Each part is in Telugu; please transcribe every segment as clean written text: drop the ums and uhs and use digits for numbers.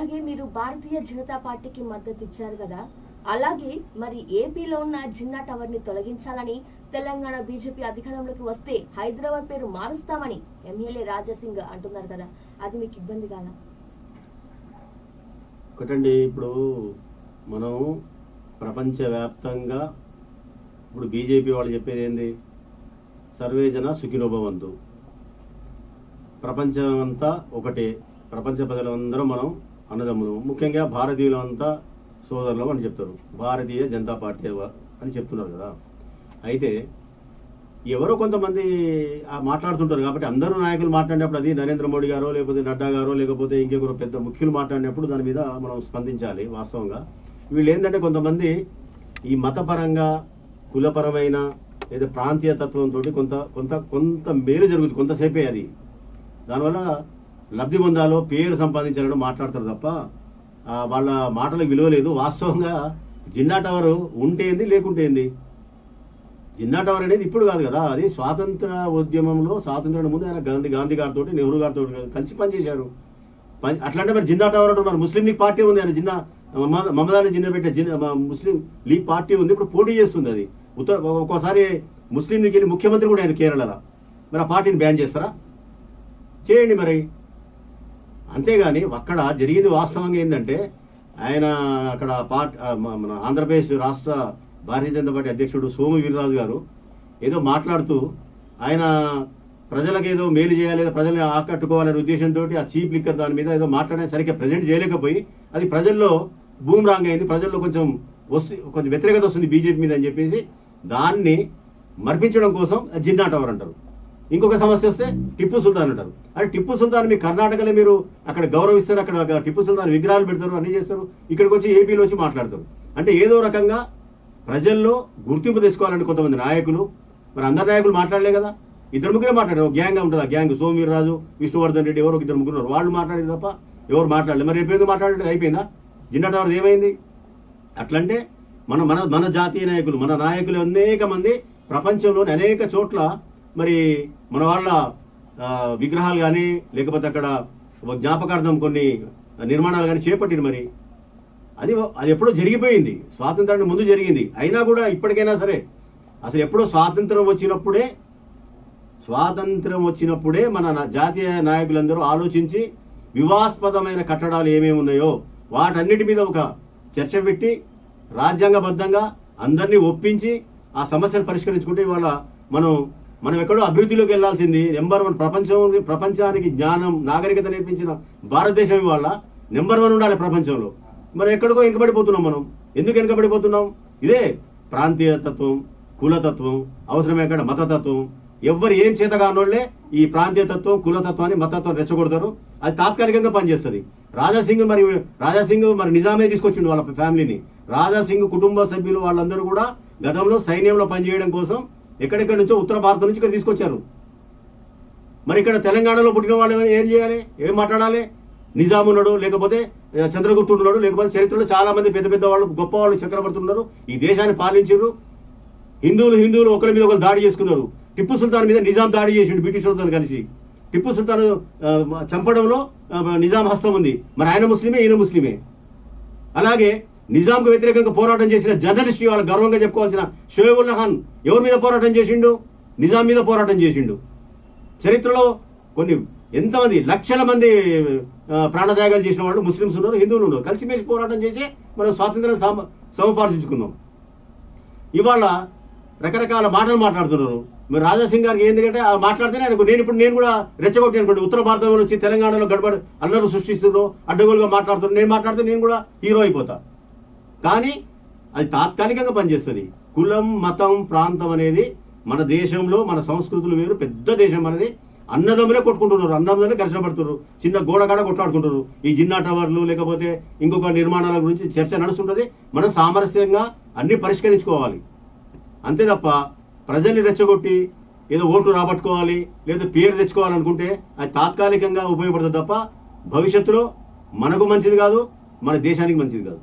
అలాగే మీరు భారతీయ జనతా పార్టీకి మద్దతు ఇచ్చారు కదా, అలాగే మరి ఏపీలో ఉన్న జిన్నా టవర్ ని తొలగించాలని తెలంగాణ బీజేపీ అధికారంలోకి వస్తే హైదరాబాద్ పేరు మారుస్తామని ఎమ్మెల్యే రాజాసింగ్ అంటున్నారు కదా, అది మీకు ఇబ్బంది కాదా? ఒకటండి, ఇప్పుడు మనం ప్రపంచవ్యాప్తంగా ఇప్పుడు బీజేపీ వాళ్ళు చెప్పేది ఏంది? సర్వేజన సుఖినోభవంతు. ప్రపంచం అంతా ఒకటే, ప్రపంచ ప్రజలందరం మనం అన్నదమ్ములు, ముఖ్యంగా భారతీయులంతా సోదరులు అని చెప్తారు, భారతీయ జనతా పార్టీ అని చెప్తున్నారు కదా. అయితే ఎవరో కొంతమంది మాట్లాడుతుంటారు కాబట్టి అందరూ నాయకులు మాట్లాడినప్పుడు, అది నరేంద్ర మోడీ గారో లేకపోతే నడ్డా గారో లేకపోతే ఇంకెవరో పెద్ద ముఖ్యులు మాట్లాడినప్పుడు దాని మీద మనం స్పందించాలి. వాస్తవంగా వీళ్ళు ఏంటంటే కొంతమంది ఈ మతపరంగా కులపరమైన లేదా ప్రాంతీయ తత్వంతో కొంత కొంత కొంత మేలు జరుగుతుంది, కొంతసేపే అది. దానివల్ల లబ్ధి పొందాలో పేరు సంపాదించాలని మాట్లాడతారు తప్ప వాళ్ళ మాటలకు విలువ లేదు. వాస్తవంగా జిన్నా టవర్ ఉంటేంది లేకుంటేంది? జిన్నా టవర్ అనేది ఇప్పుడు కాదు కదా, అది స్వాతంత్ర ఉద్యమంలో స్వాతంత్రం ముందు ఆయన గాంధీ గారితో నెహ్రూ గారితో కలిసి పనిచేశారు. అట్లాంటే మరి జిన్నా టవర్ అంటున్నారు. ముస్లిం లీగ్ పార్టీ ఉంది, ఆయన జిన్నా మమదాని జిన్నా పెట్టే ముస్లిం లీగ్ పార్టీ ఉంది, ఇప్పుడు పోటీ చేస్తుంది. అది ఒక్కోసారి ముస్లిం లీగ్ వెళ్ళి ముఖ్యమంత్రి కూడా ఆయన కేరళలో. మరి ఆ పార్టీని బ్యాన్ చేస్తారా? చేయండి మరి. అంతేగాని అక్కడ జరిగింది వాస్తవంగా ఏంటంటే, ఆయన అక్కడ మన ఆంధ్రప్రదేశ్ రాష్ట్ర భారతీయ జనతా పార్టీ అధ్యక్షుడు సోము వీర్రాజు గారు ఏదో మాట్లాడుతూ ఆయన ప్రజలకు ఏదో మేలు చేయాలి, ప్రజల్ని ఆకట్టుకోవాలనే ఉద్దేశంతో ఆ చీప్ లిక్కర్ దాని మీద ఏదో మాట్లాడే సరిగ్గా ప్రజెంట్ చేయలేకపోయి అది ప్రజల్లో బూమ్రాంగ్ అయింది. ప్రజల్లో కొంచెం వ్యతిరేకత వస్తుంది బీజేపీ మీద అని చెప్పేసి దాన్ని మర్పించడం కోసం జిన్నా టవర్ అంటారు. ఇంకొక సమస్య వస్తే టిప్పు సుల్తాన్ అంటారు. అరే టిప్పు సుల్తాన్ మీ కర్ణాటకలో మీరు అక్కడ గౌరవిస్తారు, అక్కడ టిప్పు సుల్తాన్ విగ్రహాలు పెడతారు, అన్నీ చేస్తారు. ఇక్కడికి వచ్చి ఏపీలో వచ్చి మాట్లాడతారు. అంటే ఏదో రకంగా ప్రజల్లో గుర్తింపు తెచ్చుకోవాలని కొంతమంది నాయకులు, మరి అందరు నాయకులు మాట్లాడలే కదా, ఇద్దరు ముగ్గురే మాట్లాడారు. గ్యాంగ్ ఉంటుంది, ఆ గ్యాంగ్ సోము వీర్రాజు, విష్ణువర్ధన్ రెడ్డి, ఎవరో ఇద్దరు ముగ్గురు వాళ్ళు మాట్లాడేది తప్ప ఎవరు మాట్లాడలేదు. మరి ఎప్పుడైతే మాట్లాడేది అయిపోయిందా? జిన్నా టవర్ ఏమైంది? అట్లంటే మన మన మన జాతీయ నాయకులు, మన నాయకులు అనేక మంది ప్రపంచంలోని అనేక చోట్ల మరి మన వాళ్ళ విగ్రహాలు కానీ లేకపోతే అక్కడ జ్ఞాపకార్థం కొన్ని నిర్మాణాలు కానీ చేపట్టింది. మరి అది ఎప్పుడో జరిగిపోయింది, స్వాతంత్రానికి ముందు జరిగింది. అయినా కూడా ఇప్పటికైనా సరే అసలు ఎప్పుడో స్వాతంత్రం వచ్చినప్పుడే మన జాతీయ నాయకులందరూ ఆలోచించి వివాదాస్పదమైన కట్టడాలు ఏమేమి ఉన్నాయో వాటన్నిటి మీద ఒక చర్చ పెట్టి రాజ్యాంగబద్ధంగా అందరినీ ఒప్పించి ఆ సమస్యను పరిష్కరించుకుంటే ఇవాళ మనం ఎక్కడో అభివృద్ధిలోకి వెళ్లాల్సింది. నెంబర్ 1 ప్రపంచానికి జ్ఞానం నాగరికత నేర్పించిన భారతదేశం ఇవాళ నెంబర్ 1 ఉండాలి ప్రపంచంలో. మరి ఎక్కడికో వెనుకబడిపోతున్నాం. మనం ఎందుకు వెనుకబడిపోతున్నాం? ఇదే ప్రాంతీయ తత్వం, కులతత్వం, అవసరమే అక్కడ మతతత్వం. ఎవరు ఏం చేతగానోళ్లే ఈ ప్రాంతీయ తత్వం, కులతత్వాన్ని, మతత్వం రెచ్చగొడతారు. అది తాత్కాలికంగా పనిచేస్తుంది. రాజాసింగ్ మరి నిజామే తీసుకొచ్చిండు వాళ్ళ ఫ్యామిలీని. రాజాసింగ్ కుటుంబ సభ్యులు వాళ్ళందరూ కూడా గతంలో సైన్యంలో పనిచేయడం కోసం ఎక్కడెక్కడి నుంచో ఉత్తర భారతం నుంచి ఇక్కడ తీసుకొచ్చారు. మరి ఇక్కడ తెలంగాణలో పుట్టిన వాళ్ళు ఏం చేయాలి? ఏం మాట్లాడాలి? నిజాం ఉన్నాడు, లేకపోతే చంద్రగుప్తుడు ఉన్నాడు, లేకపోతే చరిత్రలో చాలా మంది పెద్ద పెద్ద వాళ్ళు, గొప్ప వాళ్ళు, చక్రవర్తులు ఉన్నారు, ఈ దేశాన్ని పాలించారు. హిందువులు ఒకరి మీద ఒకరు దాడి చేసుకున్నారు. టిప్పు సుల్తాన్ మీద నిజాం దాడి చేసిండు బ్రిటిష్ వాళ్ళతో కలిసి. టిప్పు సుల్తాన్ చంపడంలో నిజాం హస్తం ఉంది. మరి ఆయన ముస్లిమే, ఈయన ముస్లిమే. అలాగే నిజాంకు వ్యతిరేకంగా పోరాటం చేసిన జర్నలిస్ట్ వాళ్ళ గర్వంగా చెప్పుకోవాల్సిన షోయబుల్లా ఖాన్ ఎవరి మీద పోరాటం చేసిండు? నిజాం మీద పోరాటం చేసిండు. చరిత్రలో ఎంతమంది లక్షల మంది ప్రాణత్యాగాలు చేసిన వాళ్ళు ముస్లింస్ ఉన్నారు, హిందువులు ఉన్నారు. కలిసిమెలిసి పోరాటం చేసి మనం స్వాతంత్రం సముపార్జించుకున్నాం. ఇవాళ రకరకాల మాటలు మాట్లాడుతున్నారు. మరి రాజాసింగ్ గారికి ఎందుకంటే మాట్లాడితేనే ఆయనకు నేను కూడా రెచ్చగొట్టి అనుకోండి. ఉత్తర భారతంలో వచ్చి తెలంగాణలో గడబడి అల్లరు సృష్టిస్తున్నారు, అడ్డగోలుగా మాట్లాడుతున్నారు. నేను మాట్లాడితే నేను కూడా హీరో అయిపోతా. కానీ అది తాత్కాలికంగా పనిచేస్తుంది. కులం, మతం, ప్రాంతం అనేది మన దేశంలో మన సంస్కృతులు వేరు. పెద్ద దేశం అనేది అన్నదమ్ములే కొట్టుకుంటున్నారు, అన్నదమ్ములే ఘర్షణ పడుతున్నారు, చిన్న గోడ కాడ కొట్లాడుకుంటున్నారు. ఈ జిన్నా టవర్లు లేకపోతే ఇంకొక నిర్మాణాల గురించి చర్చ నడుస్తుంటుంది. మనం సామరస్యంగా అన్ని పరిష్కరించుకోవాలి. అంతే తప్ప ప్రజల్ని రెచ్చగొట్టి ఏదో ఓట్లు రాబట్టుకోవాలి లేదా పేరు తెచ్చుకోవాలనుకుంటే అది తాత్కాలికంగా ఉపయోగపడుతుంది తప్ప భవిష్యత్తులో మనకు మంచిది కాదు, మన దేశానికి మంచిది కాదు.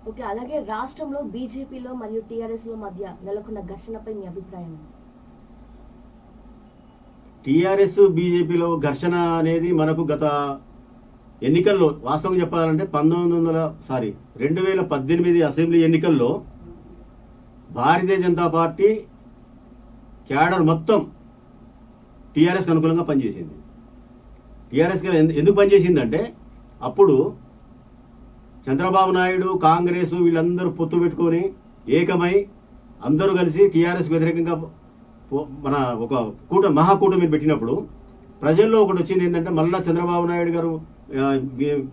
ఓకే, అలాగే రాష్ట్రంలో బీజేపీలో మరియు టీఆర్ఎస్ లో మధ్య నెలకొన్న ఘర్షణపై మీ అభిప్రాయం? టీఆర్ఎస్ బీజేపీలో ఘర్షణ అనేది మనకు గత ఎన్నికల్లో వాస్తవంగా చెప్పాలంటే 2018 అసెంబ్లీ ఎన్నికల్లో భారతీయ జనతా పార్టీ క్యాడర్ మొత్తం టీఆర్ఎస్కి అనుకూలంగా పనిచేసింది. టీఆర్ఎస్కి ఎందుకు పనిచేసిందంటే అప్పుడు చంద్రబాబు నాయుడు, కాంగ్రెస్ వీళ్ళందరూ పొత్తు పెట్టుకొని ఏకమై అందరూ కలిసి టీఆర్ఎస్ వ్యతిరేకంగా మన ఒక మహాకూటమి పెట్టినప్పుడు ప్రజల్లో ఒకటి వచ్చింది ఏంటంటే మళ్ళీ చంద్రబాబు నాయుడు గారు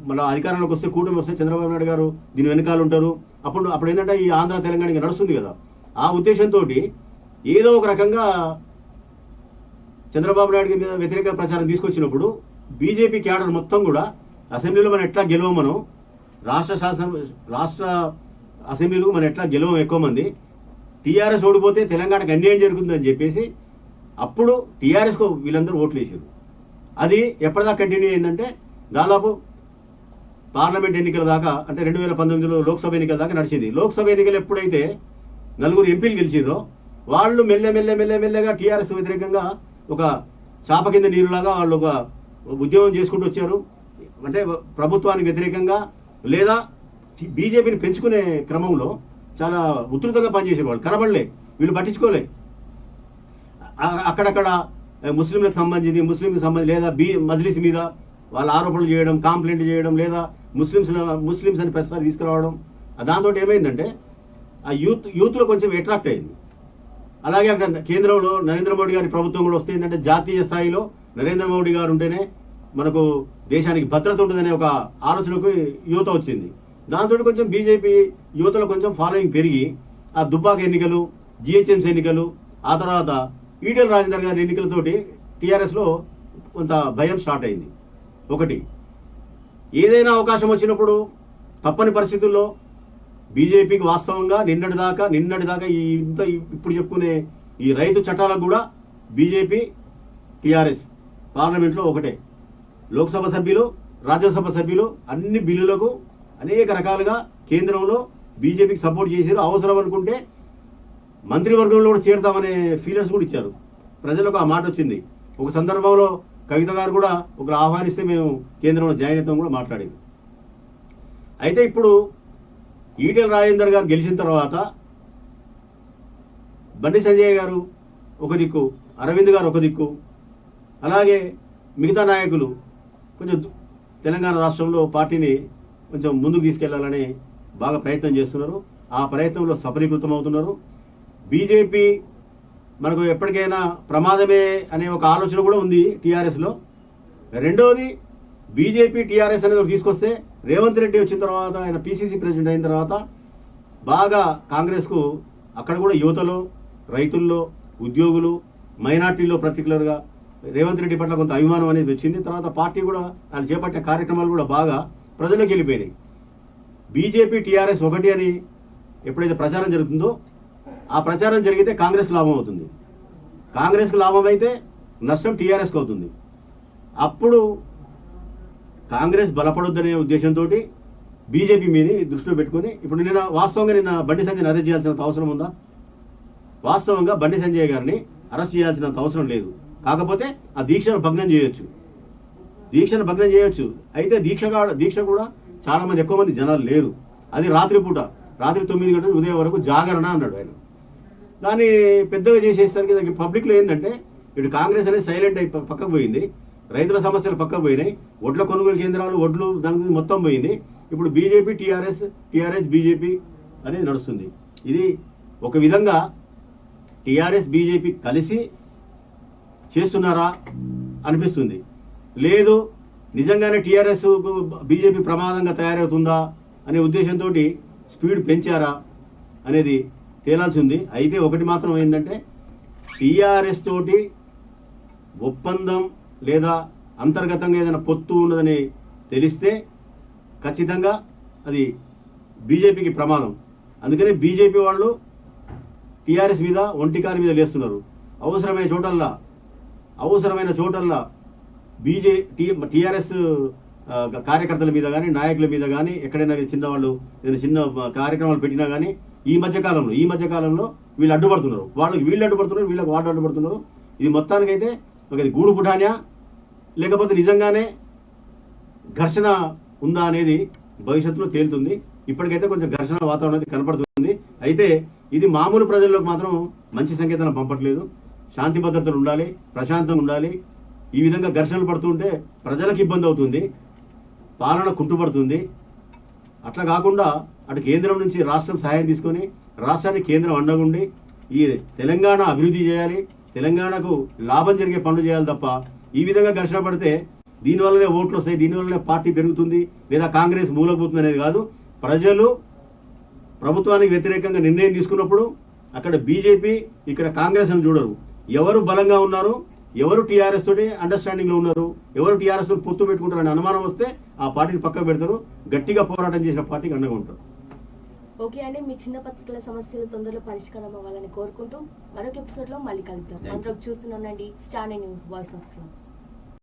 మళ్ళీ అధికారంలోకి వస్తే కూటమి వస్తే చంద్రబాబు నాయుడు గారు దీని వెనకాల ఉంటారు. అప్పుడు ఏంటంటే ఈ ఆంధ్ర తెలంగాణ నడుస్తుంది కదా, ఆ ఉద్దేశంతో ఏదో ఒక రకంగా చంద్రబాబు నాయుడు మీద వ్యతిరేక ప్రచారం తీసుకొచ్చినప్పుడు బీజేపీ క్యాడర్ మొత్తం కూడా అసెంబ్లీలో మనం ఎట్లా గెలవమనో, రాష్ట్ర అసెంబ్లీలో మనం ఎట్లా గెలవం ఎక్కువ మంది, టీఆర్ఎస్ ఓడిపోతే తెలంగాణకు అన్యాయం జరుగుతుందని చెప్పేసి అప్పుడు టీఆర్ఎస్కు వీళ్ళందరూ ఓట్లు వేసారు. అది ఎప్పటిదాకా కంటిన్యూ అయిందంటే దాదాపు పార్లమెంట్ ఎన్నికల దాకా, అంటే 2019లో లోక్సభ ఎన్నికల దాకా నడిచింది. లోక్సభ ఎన్నికలు ఎప్పుడైతే 4 ఎంపీలు గెలిచిరో వాళ్ళు మెల్లమెల్లగా టీఆర్ఎస్ వ్యతిరేకంగా ఒక చాప కింద నీరులాగా వాళ్ళు ఒక ఉద్యమం చేసుకుంటూ వచ్చారు. అంటే ప్రభుత్వానికి వ్యతిరేకంగా లేదా బీజేపీని పెంచుకునే క్రమంలో చాలా ఉధృతంగా పనిచేసారు. వాళ్ళు కనబడలే, వీళ్ళు పట్టించుకోలే. అక్కడక్కడ ముస్లింలకు సంబంధించి లేదా మజ్లిస్ మీద వాళ్ళ ఆరోపణలు చేయడం, కాంప్లైంట్ చేయడం, లేదా ముస్లిమ్స్ అని ప్రశ్న తీసుకురావడం. దాంతో ఏమైందంటే ఆ యూత్లో కొంచెం అట్రాక్ట్ అయింది. అలాగే అక్కడ కేంద్రంలో నరేంద్ర మోడీ గారి ప్రభుత్వం కూడా వస్తే ఏంటంటే జాతీయ స్థాయిలో నరేంద్ర మోడీ గారు ఉంటేనే మనకు దేశానికి భద్రత ఉంటుందనే ఒక ఆలోచనకు యువత వచ్చింది. దాంతో కొంచెం బీజేపీ యువతలో కొంచెం ఫాలోయింగ్ పెరిగి ఆ దుబ్బాక ఎన్నికలు, జిహెచ్ఎంసీ ఎన్నికలు, ఆ తర్వాత ఈటెల రాజేందర్ గారి ఎన్నికలతోటి టీఆర్ఎస్లో కొంత భయం స్టార్ట్ అయింది. ఒకటి, ఏదైనా అవకాశం వచ్చినప్పుడు తప్పని పరిస్థితుల్లో బీజేపీకి వాస్తవంగా నిన్నటిదాకా ఇప్పుడు చెప్పుకునే ఈ రైతు చట్టాలకు కూడా బీజేపీ టీఆర్ఎస్ పార్లమెంట్లో ఒకటే. లోక్సభ సభ్యులు, రాజ్యసభ సభ్యులు అన్ని బిల్లులకు అనేక రకాలుగా కేంద్రంలో బీజేపీకి సపోర్ట్ చేశారు. అవసరం అనుకుంటే మంత్రివర్గంలో కూడా చేరుతామనే ఫీలర్స్ కూడా ఇచ్చారు. ప్రజలకు ఆ మాట వచ్చింది. ఒక సందర్భంలో కవిత గారు కూడా ఒకరు ఆహ్వానిస్తే మేము కేంద్రంలో జాయిన్ అవుతాం కూడా మాట్లాడింది. అయితే ఇప్పుడు ఈటెల రాజేందర్ గారు గెలిచిన తర్వాత బండి సంజయ్ గారు ఒక దిక్కు, అరవింద్ గారు ఒక దిక్కు, అలాగే మిగతా నాయకులు కొంచెం తెలంగాణ రాష్ట్రంలో పార్టీని కొంచెం ముందుకు తీసుకెళ్లాలని బాగా ప్రయత్నం చేస్తున్నారు. ఆ ప్రయత్నంలో సఫలీకృతం అవుతున్నారు. బీజేపీ మనకు ఎప్పటికైనా ప్రమాదమే అనే ఒక ఆలోచన కూడా ఉంది టీఆర్ఎస్లో. రెండవది, బీజేపీ టీఆర్ఎస్ అనేది తీసుకొస్తే రేవంత్ రెడ్డి వచ్చిన తర్వాత, ఆయన పీసీసీ ప్రెసిడెంట్ అయిన తర్వాత బాగా కాంగ్రెస్కు అక్కడ కూడా యువతలో, రైతుల్లో, ఉద్యోగులు, మైనార్టీలో పర్టికులర్గా రేవంత్ రెడ్డి పట్ల కొంత అభిమానం అనేది వచ్చింది. తర్వాత పార్టీ కూడా ఆయన చేపట్టే కార్యక్రమాలు కూడా బాగా ప్రజల్లోకి వెళ్ళిపోయినాయి. బీజేపీ టీఆర్ఎస్ ఒకటి అని ఎప్పుడైతే ప్రచారం జరుగుతుందో ఆ ప్రచారం జరిగితే కాంగ్రెస్కి లాభం అవుతుంది. కాంగ్రెస్కి లాభం అయితే నష్టం టీఆర్ఎస్కి అవుతుంది. అప్పుడు కాంగ్రెస్ బలపడొద్దనే ఉద్దేశంతో బీజేపీ మీని దృష్టిలో పెట్టుకుని ఇప్పుడు నిన్న బండి సంజయ్ని అరెస్ట్ చేయాల్సినంత అవసరం ఉందా? వాస్తవంగా బండి సంజయ్ గారిని అరెస్ట్ చేయాల్సినంత అవసరం లేదు. కాకపోతే ఆ దీక్షను భగ్నం చేయొచ్చు. అయితే దీక్ష కూడా చాలా మంది, ఎక్కువ మంది జనాలు లేరు. అది రాత్రి 9 గంటల ఉదయం వరకు జాగరణ అన్నాడు ఆయన. దాన్ని పెద్దగా చేసేసరికి పబ్లిక్లో ఏంటంటే ఇటు కాంగ్రెస్ అనేది సైలెంట్ అయి పక్కకు పోయింది. రైతుల సమస్యలు పక్కకు పోయినాయి. ఒడ్ల కొనుగోలు కేంద్రాలు, ఒడ్లు దాని గురించి మొత్తం పోయింది. ఇప్పుడు బీజేపీ టీఆర్ఎస్ బీజేపీ అనేది నడుస్తుంది. ఇది ఒక విధంగా టీఆర్ఎస్ బీజేపీ కలిసి చేస్తున్నారా అనిపిస్తుంది. లేదు, నిజంగానే టీఆర్ఎస్ బీజేపీ ప్రమాదంగా తయారవుతుందా అనే ఉద్దేశంతో స్పీడ్ పెంచారా అనేది తేలాల్సి ఉంది. అయితే ఒకటి మాత్రం ఏంటంటే టీఆర్ఎస్ తోటి ఒప్పందం లేదా అంతర్గతంగా ఏదైనా పొత్తు ఉన్నదని తెలిస్తే ఖచ్చితంగా అది బీజేపీకి ప్రమాదం. అందుకనే బీజేపీ వాళ్ళు టీఆర్ఎస్ మీద ఒంటికారి మీద లేస్తున్నారు. అవసరమైన చోటల్లా టీఆర్ఎస్ కార్యకర్తల మీద కానీ, నాయకుల మీద కానీ, ఎక్కడైనా చిన్నవాళ్ళు ఏదైనా చిన్న కార్యక్రమాలు పెట్టినా కానీ ఈ మధ్యకాలంలో వీళ్ళు అడ్డుపడుతున్నారు. వీళ్ళు అడ్డుపడుతున్నారు, వీళ్ళకి వాళ్ళు అడ్డుపడుతున్నారు. ఇది మొత్తానికైతే ఒక గూడు పుఠాన్యా లేకపోతే నిజంగానే ఘర్షణ ఉందా అనేది భవిష్యత్తులో తేలుతుంది. ఇప్పటికైతే కొంచెం ఘర్షణ వాతావరణం అనేది కనపడుతుంది. అయితే ఇది మామూలు ప్రజల్లోకి మాత్రం మంచి సంకేతాలను పంపట్లేదు. శాంతి భద్రతలు ఉండాలి, ప్రశాంతంగా ఉండాలి. ఈ విధంగా ఘర్షణలు పడుతుంటే ప్రజలకు ఇబ్బంది అవుతుంది, పాలన కుంటుపడుతుంది. అట్లా కాకుండా అటు కేంద్రం నుంచి రాష్ట్రం సహాయం తీసుకొని రాష్ట్రానికి కేంద్రం అండగుండి ఈ తెలంగాణ అభివృద్ధి చేయాలి, తెలంగాణకు లాభం జరిగే పనులు చేయాలి తప్ప ఈ విధంగా ఘర్షణ పడితే దీనివల్లనే ఓట్లు వస్తాయి, దీనివల్లనే పార్టీ పెరుగుతుంది లేదా కాంగ్రెస్ మూలకపోతుంది అనేది కాదు. ప్రజలు ప్రభుత్వానికి వ్యతిరేకంగా నిర్ణయం తీసుకున్నప్పుడు అక్కడ బీజేపీ, ఇక్కడ కాంగ్రెస్ అని చూడరు. ఎవరు బలంగా ఉన్నారు, ఎవరు టీఆర్ఎస్ తోటి అండర్స్టాండింగ్లో ఉన్నారు, ఎవరు టీఆర్ఎస్ తోటి పొత్తు పెట్టుకుంటారు అనే అనుమానం వస్తే ఆ పార్టీని పక్కకు పెడతారు. గట్టిగా పోరాటం చేసిన పార్టీకి అండగా ఉంటారు. ఓకే అండి, మీ చిన్న పత్రికల సమస్యలు తొందరలో పరిష్కారం అవ్వాలని కోరుకుంటూ మరొక ఎపిసోడ్ లో మళ్ళీ కలుద్దాం. అందరూ చూస్తూనే ఉండండి star news, voice of truth.